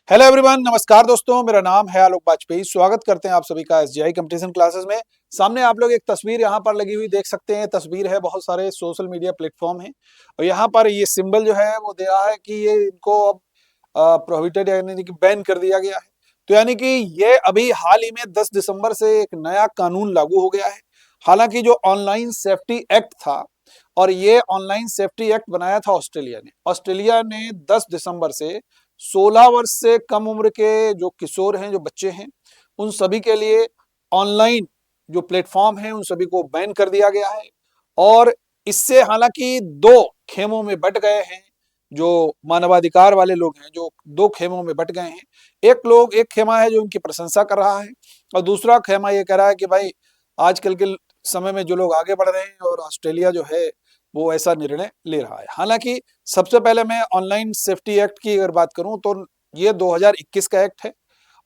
Hello everyone, नमस्कार दोस्तों। मेरा नाम है आलोक वाजपेयी। स्वागत करते हैं आप सभी का एसजीआई कंपटीशन क्लासेस में। सामने आप लोग एक तस्वीर यहाँ पर लगी हुई देख सकते हैं। तस्वीर है, बहुत सारे सोशल मीडिया प्लेटफॉर्म हैं और यहाँ पर ये सिंबल जो है वो दे रहा है कि ये इनको अब प्रोहिबिटेड यानी कि बैन कर दिया गया है। तो यानी कि ये अभी हाल ही में 10 दिसंबर से एक नया कानून लागू हो गया है। हालांकि जो ऑनलाइन सेफ्टी एक्ट था, और ये ऑनलाइन सेफ्टी एक्ट बनाया था ऑस्ट्रेलिया ने 10 दिसंबर से 16 वर्ष से कम उम्र के जो किशोर हैं, जो बच्चे हैं, उन सभी के लिए ऑनलाइन जो प्लेटफॉर्म हैं उन सभी को बैन कर दिया गया है। और इससे हालांकि दो खेमों में बंट गए हैं जो मानवाधिकार वाले लोग हैं, जो दो खेमों में बंट गए हैं। एक खेमा है जो उनकी प्रशंसा कर रहा है और दूसरा खेमा ये कह रहा है कि भाई आजकल के समय में जो लोग आगे बढ़ रहे हैं और ऑस्ट्रेलिया जो है वो ऐसा निर्णय ले रहा है। हालांकि सबसे पहले मैं ऑनलाइन सेफ्टी एक्ट की अगर बात करूं तो ये 2021 का एक्ट है।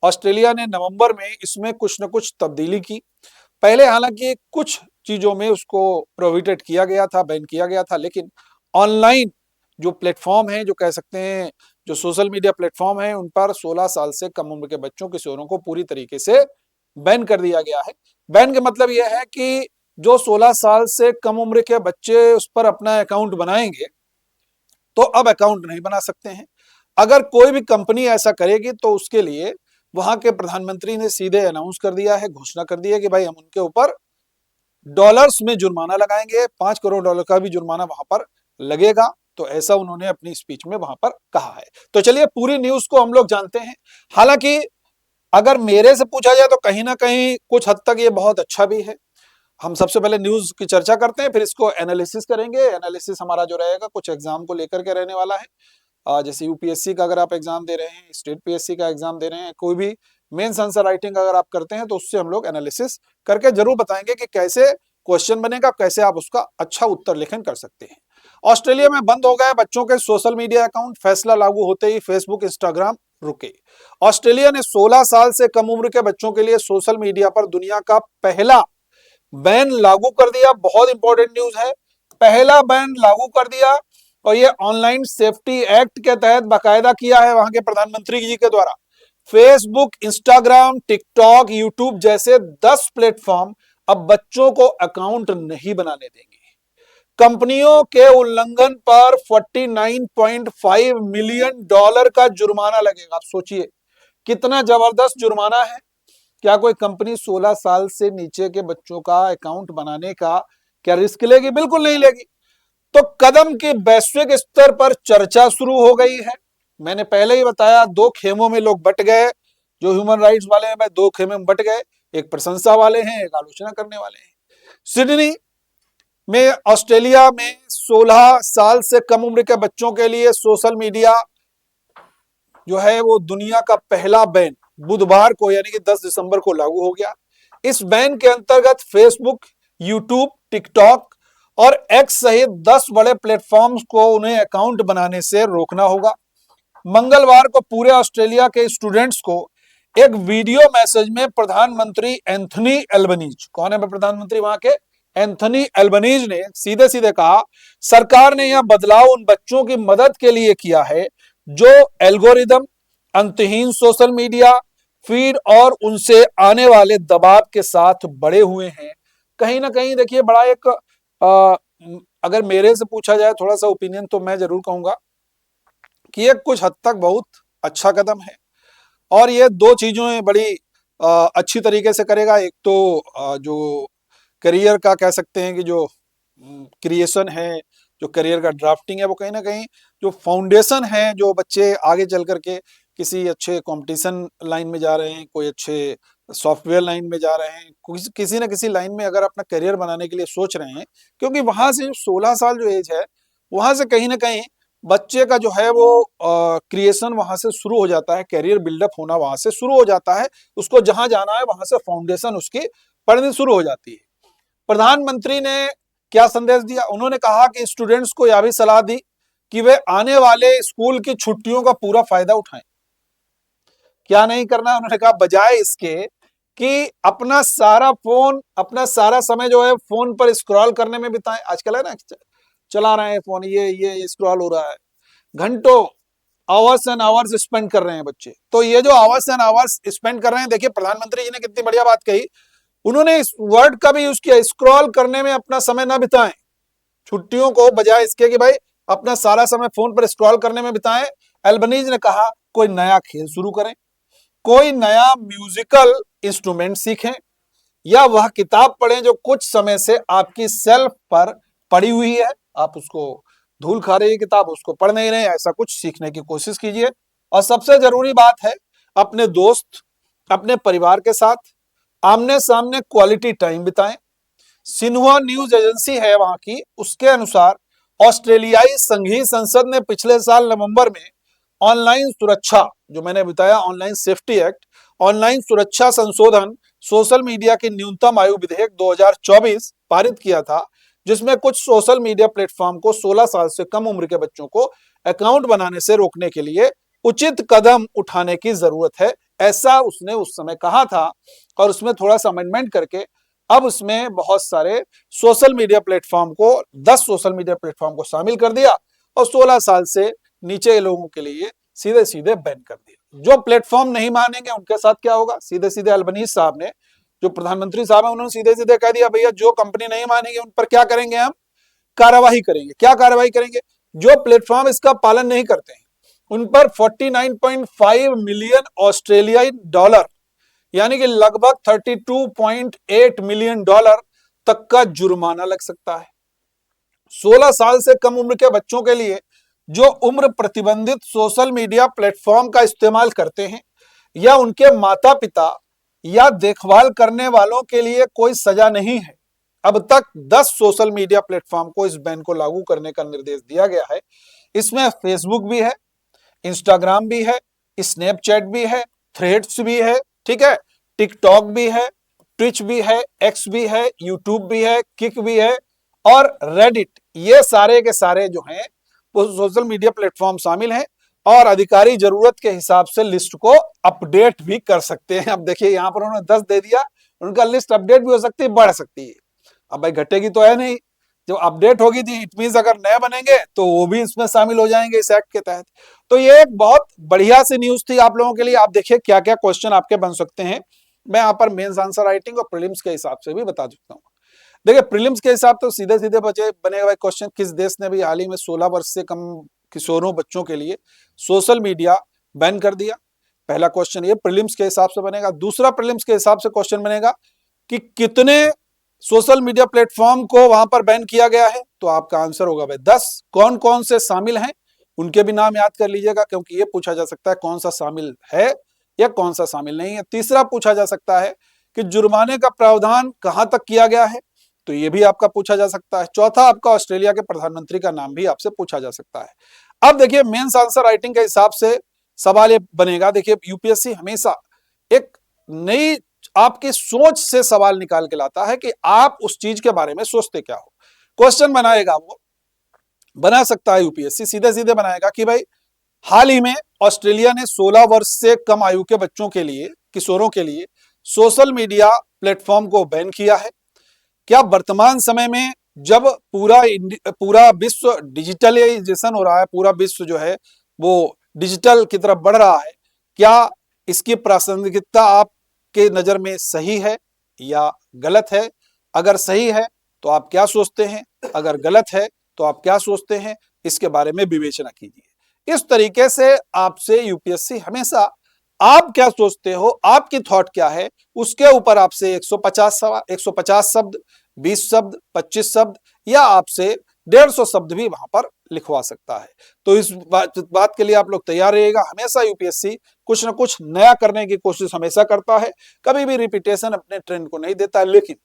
ऑस्ट्रेलिया ने नवंबर में इसमें कुछ न कुछ तब्दीली की। पहले हालांकि कुछ चीजों में उसको प्रोहिबिटेड किया गया था, बैन किया गया था, लेकिन ऑनलाइन जो प्लेटफॉर्म है, जो कह सकते हैं जो सोशल मीडिया प्लेटफॉर्म है, उन पर 16 साल से कम उम्र के बच्चों, किशोरों को पूरी तरीके से बैन कर दिया गया है। बैन का मतलब यह है कि जो 16 साल से कम उम्र के बच्चे उस पर अपना अकाउंट बनाएंगे तो अब अकाउंट नहीं बना सकते हैं। अगर कोई भी कंपनी ऐसा करेगी तो उसके लिए वहां के प्रधानमंत्री ने सीधे अनाउंस कर दिया है, घोषणा कर दी है कि भाई हम उनके ऊपर डॉलर्स में जुर्माना लगाएंगे, $5 करोड़ का भी जुर्माना वहां पर लगेगा। तो ऐसा उन्होंने अपनी स्पीच में वहां पर कहा है। तो चलिए पूरी न्यूज को हम लोग जानते हैं। हालांकि अगर मेरे से पूछा जाए तो कहीं ना कहीं कुछ हद तक ये बहुत अच्छा भी है। हम सबसे पहले न्यूज की चर्चा करते हैं, फिर इसको एनालिसिस करेंगे। एनालिसिस हमारा जो रहेगा कुछ एग्जाम को लेकर के रहने वाला है। जैसे यूपीएससी का अगर आप एग्जाम दे रहे हैं, स्टेट पीएससी का एग्जाम दे रहे हैं, कोई भी मेंस आंसर राइटिंग अगर आप करते हैं तो उससे हम लोग एनालिसिस करके जरूर बताएंगे कि कैसे क्वेश्चन बनेगा, कैसे आप उसका अच्छा उत्तर लेखन कर सकते हैं। ऑस्ट्रेलिया में बंद हो गए बच्चों के सोशल मीडिया अकाउंट। फैसला लागू होते ही फेसबुक, इंस्टाग्राम रुके। ऑस्ट्रेलिया ने 16 साल से कम उम्र के बच्चों के लिए सोशल मीडिया पर दुनिया का पहला बैन लागू कर दिया। बहुत इंपॉर्टेंट न्यूज है, पहला बैन लागू कर दिया और ये ऑनलाइन सेफ्टी एक्ट के तहत बाकायदा किया है वहां के प्रधानमंत्री जी के द्वारा। फेसबुक, इंस्टाग्राम, टिकटॉक, यूट्यूब जैसे 10 प्लेटफॉर्म अब बच्चों को अकाउंट नहीं बनाने देंगे। कंपनियों के उल्लंघन पर $49.5 मिलियन का जुर्माना लगेगा। आप सोचिए कितना जबरदस्त जुर्माना है। क्या कोई कंपनी 16 साल से नीचे के बच्चों का अकाउंट बनाने का क्या रिस्क लेगी? बिल्कुल नहीं लेगी। तो कदम की वैश्विक स्तर पर चर्चा शुरू हो गई है। मैंने पहले ही बताया, दो खेमों में लोग बट गए। जो ह्यूमन राइट्स वाले हैं, दो खेमे में बट गए, एक प्रशंसा वाले हैं, एक आलोचना करने वाले हैं। सिडनी में, ऑस्ट्रेलिया में 16 साल से कम उम्र के बच्चों के लिए सोशल मीडिया जो है वो दुनिया का पहला बैन बुधवार को यानी कि 10 दिसंबर को लागू हो गया। इस बैन के अंतर्गत फेसबुक, यूट्यूब, टिकटॉक और एक्स सहित 10 बड़े प्लेटफॉर्म्स को उन्हें अकाउंट बनाने से रोकना होगा। मंगलवार को पूरे ऑस्ट्रेलिया के स्टूडेंट्स को एक वीडियो मैसेज में प्रधानमंत्री एंथनी एल्बनीज, कौन है प्रधानमंत्री वहां के? एंथनी एल्बनीज ने सीधे सीधे कहा, सरकार ने यह बदलाव उन बच्चों की मदद के लिए किया है जो एल्गोरिदम, अंतहीन सोशल मीडिया फीड और उनसे आने वाले दबाव के साथ बड़े हुए हैं। कहीं ना कहीं देखिए बड़ा एक अगर मेरे से पूछा जाए थोड़ा सा ओपिनियन, तो मैं जरूर कहूंगा कि ये कुछ हद तक बहुत अच्छा कदम है और ये दो चीजों बड़ी अच्छी तरीके से करेगा। एक तो जो करियर का कह सकते हैं कि जो क्रिएशन है, जो करियर का ड्राफ्टिंग है, वो कहीं ना कहीं जो फाउंडेशन है, जो बच्चे आगे चल करके किसी अच्छे कंपटीशन लाइन में जा रहे हैं, कोई अच्छे सॉफ्टवेयर लाइन में जा रहे हैं, किसी ना किसी लाइन में अगर अपना करियर बनाने के लिए सोच रहे हैं, क्योंकि वहां से 16 साल जो एज है वहां से कहीं ना कहीं बच्चे का जो है वो क्रिएशन वहां से शुरू हो जाता है, करियर बिल्डअप होना वहां से शुरू हो जाता है। उसको जहां जाना है वहां से फाउंडेशन उसकी पड़नी शुरू हो जाती है। प्रधानमंत्री ने क्या संदेश दिया? उन्होंने कहा कि स्टूडेंट्स को यह भी सलाह दी कि वे आने वाले स्कूल की छुट्टियों का पूरा फायदा उठाएं। क्या नहीं करना? उन्होंने कहा बजाय इसके कि अपना सारा फोन, अपना सारा समय जो है फोन पर स्क्रॉल करने में बिताएं। आजकल है ना, चला रहे हैं फोन, ये स्क्रॉल हो रहा है घंटों। आवर्स एंड आवर्स स्पेंड कर रहे हैं बच्चे। तो ये जो आवर्स एंड आवर्स स्पेंड कर रहे हैं, देखिए प्रधानमंत्री जी ने कितनी बढ़िया बात कही, उन्होंने इस वर्ड का भी यूज किया, स्क्रॉल करने में अपना समय ना बिताएं। छुट्टियों को बजाय इसके कि भाई अपना सारा समय फोन पर स्क्रॉल करने में बिताएं, एल्बनीज ने कहा कोई नया खेल शुरू करें, कोई नया म्यूजिकल इंस्ट्रूमेंट सीखें, या वह किताब पढ़ें जो कुछ समय से आपकी सेल्फ पर पड़ी हुई है, आप उसको धूल खा रही है किताब, उसको पढ़ नहीं रहे, ऐसा कुछ सीखने की कोशिश कीजिए। और सबसे जरूरी बात है, अपने दोस्त अपने परिवार के साथ आमने सामने क्वालिटी टाइम बिताएं। सिन्हुआ न्यूज एजेंसी है वहां की, उसके अनुसार ऑस्ट्रेलियाई संघीय संसद ने पिछले साल नवंबर में ऑनलाइन सुरक्षा, जो मैंने बताया ऑनलाइन सेफ्टी एक्ट, ऑनलाइन सुरक्षा संशोधन, सोशल मीडिया की न्यूनतम आयु विधेयक 2024 पारित किया था, जिसमें कुछ सोशल मीडिया प्लेटफॉर्म को 16 साल से कम उम्र के बच्चों को अकाउंट बनाने से रोकने के लिए उचित कदम उठाने की जरूरत है, ऐसा उसने उस समय कहा था। और उसमें थोड़ा सा अमेंडमेंट करके अब उसमें बहुत सारे सोशल मीडिया प्लेटफॉर्म को, 10 सोशल मीडिया प्लेटफॉर्म को शामिल कर दिया और 16 साल से नीचे लोगों के लिए सीधे सीधे बैन कर दिया। जो प्लेटफॉर्म नहीं मानेंगे उनके साथ क्या होगा, सीधे सीधे अल्बनीज साहब ने, जो प्रधानमंत्री साहब है, उन्होंने सीधे सीधे कह दिया भैया जो कंपनी नहीं मानेगी उन पर क्या करेंगे, हम कार्रवाई करेंगे। क्या कार्रवाई करेंगे, जो प्लेटफॉर्म इसका पालन नहीं करते हैं उन पर 49.5 मिलियन ऑस्ट्रेलियाई डॉलर, यानी कि लगभग 32.8 मिलियन डॉलर तक का जुर्माना लग सकता है। 16 साल से कम उम्र के बच्चों के लिए जो उम्र प्रतिबंधित सोशल मीडिया प्लेटफॉर्म का इस्तेमाल करते हैं, या उनके माता पिता या देखभाल करने वालों के लिए कोई सजा नहीं है। अब तक 10 सोशल मीडिया प्लेटफॉर्म को इस बैन को लागू करने का निर्देश दिया गया है। इसमें फेसबुक भी है, इंस्टाग्राम भी है, स्नैपचैट भी है, थ्रेड्स भी है, ठीक है, टिकटॉक भी है, ट्विच भी है, एक्स भी है, यूट्यूब भी है, किक भी है और रेडिट। ये सारे के सारे जो हैं वो सोशल मीडिया प्लेटफॉर्म शामिल हैं और अधिकारी जरूरत के हिसाब से लिस्ट को अपडेट भी कर सकते हैं। अब देखिए यहाँ पर उन्होंने 10 दे दिया, उनका लिस्ट अपडेट भी हो सकती है, बढ़ सकती है। अब भाई घटेगी तो है नहीं, जो अपडेट होगी थी इट मींस अगर नए बनेंगे तो वो भी इसमें शामिल हो जाएंगे इस एक्ट के तहत। तो ये एक बहुत बढ़िया सी न्यूज थी आप लोगों के लिए। आप देखिए क्या क्या क्वेश्चन आपके बन सकते हैं, मैं यहाँ पर मेंस आंसर राइटिंग और प्रीलिम्स के हिसाब से भी बता सकता हूँ। देखिए प्रीलिम्स के हिसाब तो सीधे सीधे बने हुए क्वेश्चन, किस देश ने भी हाल ही में 16 वर्ष से कम किशोरों बच्चों के लिए सोशल मीडिया बैन कर दिया। पहला क्वेश्चन ये प्रीलिम्स के हिसाब से बनेगा। दूसरा प्रीलिम्स के हिसाब से क्वेश्चन बनेगा कि कितने सोशल मीडिया प्लेटफॉर्म को वहां पर बैन किया गया है, तो आपका आंसर होगा भाई 10। कौन कौन से शामिल हैं उनके भी नाम याद कर लीजिएगा, क्योंकि ये पूछा जा सकता है कौन सा शामिल है या कौन सा शामिल नहीं है। तीसरा पूछा जा सकता है कि जुर्माने का प्रावधान कहां तक किया गया है, तो ये भी आपका पूछा जा सकता है। चौथा आपका ऑस्ट्रेलिया के प्रधानमंत्री का नाम भी आपसे पूछा जा सकता है। अब देखिए मेंस आंसर राइटिंग के हिसाब से सवाल ये बनेगा, देखिए यूपीएससी हमेशा एक नई आपकी सोच से सवाल निकाल के लाता है कि आप उस चीज के बारे में सोचते क्या हो। क्वेश्चन बनाएगा, वो बना सकता है यूपीएससी सीधे सीधे बनाएगा कि भाई हाल ही में ऑस्ट्रेलिया ने 16 वर्ष से कम आयु के बच्चों के लिए, किशोरों के लिए सोशल मीडिया प्लेटफॉर्म को बैन किया है। क्या वर्तमान समय में जब पूरा विश्व डिजिटलाइजेशन हो रहा है, पूरा विश्व जो है वो डिजिटल की तरफ बढ़ रहा है, क्या इसकी प्रासंगिकता आपके नजर में सही है या गलत है? अगर सही है तो आप क्या सोचते हैं, अगर गलत है तो आप क्या सोचते हैं, इसके बारे में विवेचना कीजिए। इस तरीके से आपसे यूपीएससी हमेशा आप क्या सोचते हो, आपकी थॉट क्या है, उसके ऊपर आपसे 150 सवाल, 150 शब्द, 20 शब्द, 25 शब्द या आपसे 150 शब्द भी वहां पर लिखवा सकता है। तो इस बात के लिए आप लोग तैयार रहिएगा। हमेशा यूपीएससी कुछ ना कुछ नया करने की कोशिश हमेशा करता है, कभी भी रिपीटेशन अपने ट्रेंड को नहीं देता। लेकिन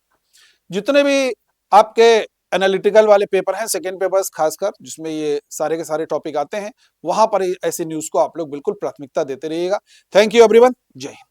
जितने भी आपके एनालिटिकल वाले पेपर हैं, सेकेंड पेपर्स खासकर, जिसमें ये सारे के सारे टॉपिक आते हैं, वहां पर ऐसी न्यूज को आप लोग बिल्कुल प्राथमिकता देते रहिएगा। थैंक यू एवरीवन, जय हिंद।